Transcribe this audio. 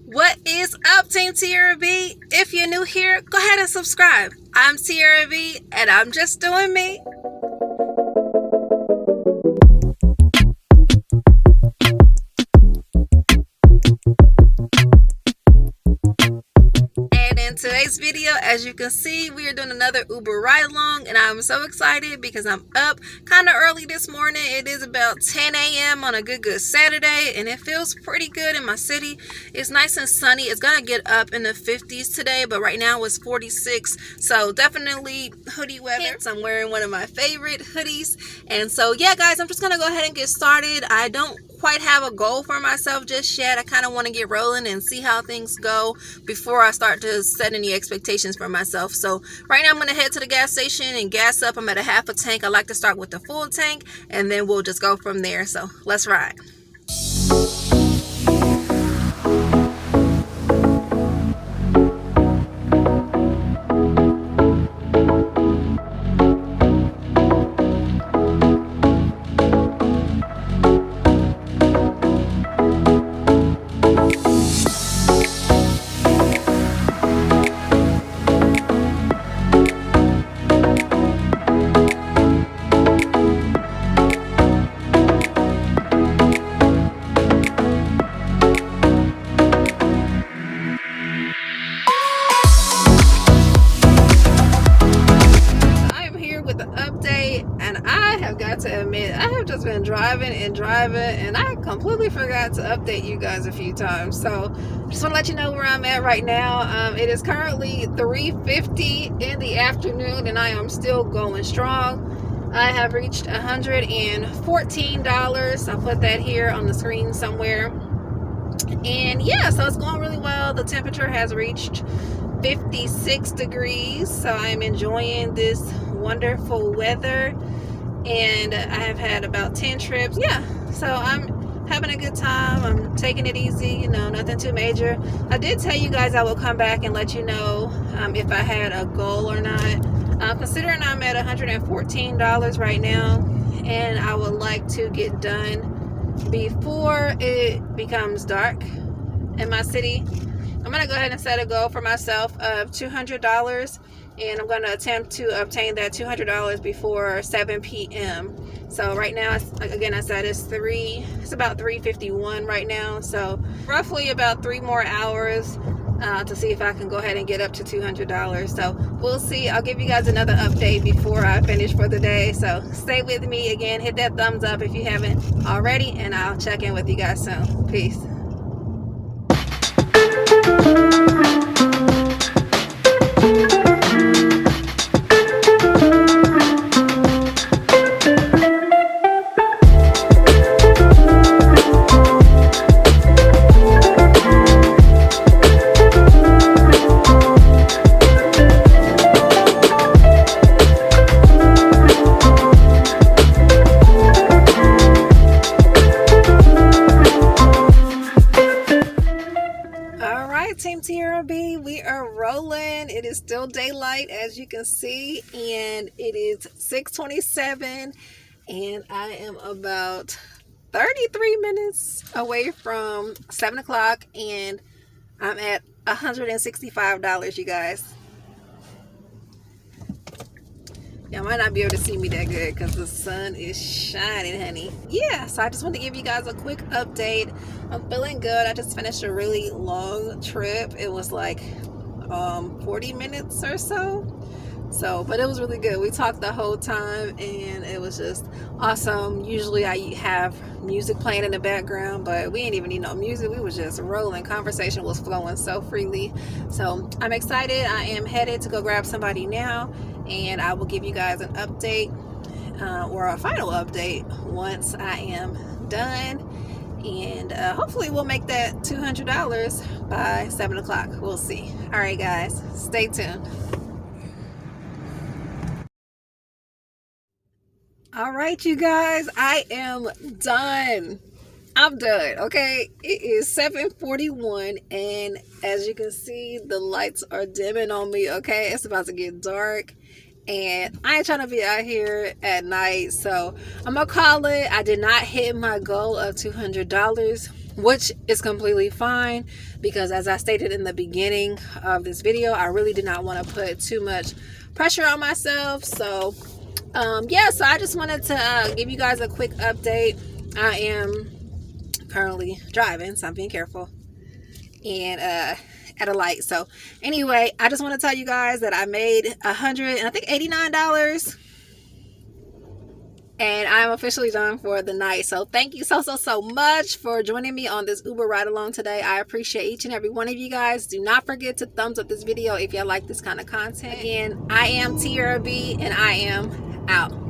What is up, Team Tiarrea B? If you're new here, go ahead and subscribe. I'm Tiarrea B, and I'm just doing me. And in today's video, as you can see, we are doing another Uber ride along, and I'm so excited because I'm up kind of early this morning. It is about 10 a.m. on a good Saturday, and it feels pretty good in my city. It's nice and sunny. It's gonna get up in the 50s today, but right now it's 46, so definitely hoodie weather. I'm wearing one of my favorite hoodies, and so yeah, guys, I'm just gonna go ahead and get started. I don't quite have a goal for myself just yet. I kind of want to get rolling and see how things go before I start to set any expectations for myself. So right now I'm going to head to the gas station and gas up. I'm at a half a tank. I like to start with the full tank, and then we'll just go from there. So let's ride. To admit, I have just been driving, and I completely forgot to update you guys a few times. So just want to let you know where I'm at right now. It is currently 3:50 in the afternoon, and I am still going strong. I have reached $114. I'll put that here on the screen somewhere. And yeah, so it's going really well. The temperature has reached 56 degrees, so I'm enjoying this wonderful weather. And I have had about 10 trips. Yeah, so I'm having a good time. I'm taking it easy, you know, nothing too major. I did tell you guys I will come back and let you know if I had a goal or not. Considering I'm at $114 right now, and I would like to get done before it becomes dark in my city, I'm going to go ahead and set a goal for myself of $200. And I'm going to attempt to obtain that $200 before 7 p.m. So right now, again, I said it's about 3:51 right now. So roughly about 3 more hours to see if I can go ahead and get up to $200. So we'll see. I'll give you guys another update before I finish for the day. So stay with me. Again, hit that thumbs up if you haven't already, and I'll check in with you guys soon. Peace. Team Tiarrea B, we are rolling. It is still daylight, as you can see, and it is 6:27, and I am about 33 minutes away from 7 o'clock, and I'm at $165, you guys. Y'all might not be able to see me that good because the sun is shining, honey. Yeah, so I just want to give you guys a quick update. I'm feeling good. I just finished a really long trip. It was like 40 minutes or so. But it was really good. We talked the whole time, and it was just awesome. Usually I have music playing in the background, but we didn't even need no music. We was just rolling. Conversation was flowing so freely. So I'm excited. I am headed to go grab somebody now, and I will give you guys an update or a final update once I am done. And hopefully we'll make that $200 by 7 o'clock. We'll see. All right, guys, stay tuned. All right, you guys, I am done. I'm done, okay? It is 7:41, and as you can see, the lights are dimming on me, okay? It's about to get dark, and I ain't trying to be out here at night, so I'm gonna call it. I did not hit my goal of $200, which is completely fine because, as I stated in the beginning of this video, I really did not want to put too much pressure on myself. So yeah, so I just wanted to give you guys a quick update. I am currently driving, so I'm being careful, and at a light. So anyway, I just want to tell you guys that I made $189, and I'm officially done for the night. So thank you so much for joining me on this Uber ride along today. I appreciate each and every one of you guys. Do not forget to thumbs up this video if you like this kind of content. Again, I am Tiarrea B, and I am out.